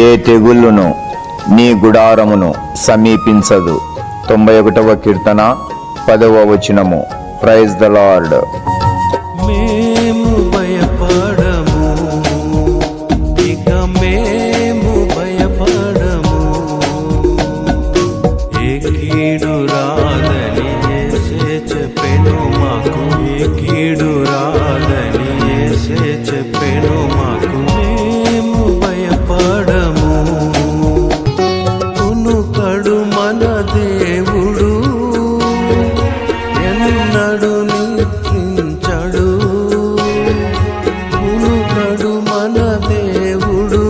ఏ తెగుళ్ళును నీ గుడారమును సమీపించదు. 91వ కీర్తన 10వ వచనము. Praise the lord. మేము భయపడము, ఇక మేము భయపడము. ఏ కీడు రాదని యేసే చెప్పెను మాకు, ఏ కీడు రాదని యేసే చెప్పెను మాకు. మేము భయపడము, కునుకడు మన దేవుడు, ఎన్నడు నిద్రించడు. కునుకడు మన దేవుడు,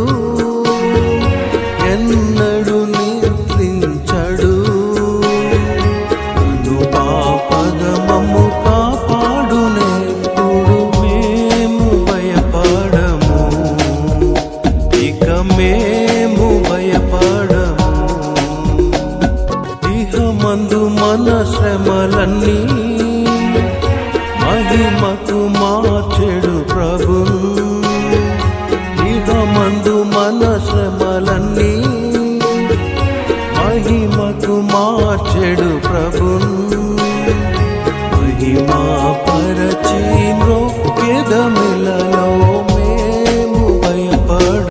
ఎన్నడు నిద్రించడు. అను పాపదమము కాపాడునేప్పుడు. మేము భయపడము, ఇక మేము భయపడము. ఇహమందు మన శ్రమలన్నీ మహిమకు మార్చెడు ప్రభు. ఇహమందు మన శ్రమలన్నీ మహిమకు మార్చెడు ప్రభు. మహిమా పరచి మ్రొక్కెదమిలలో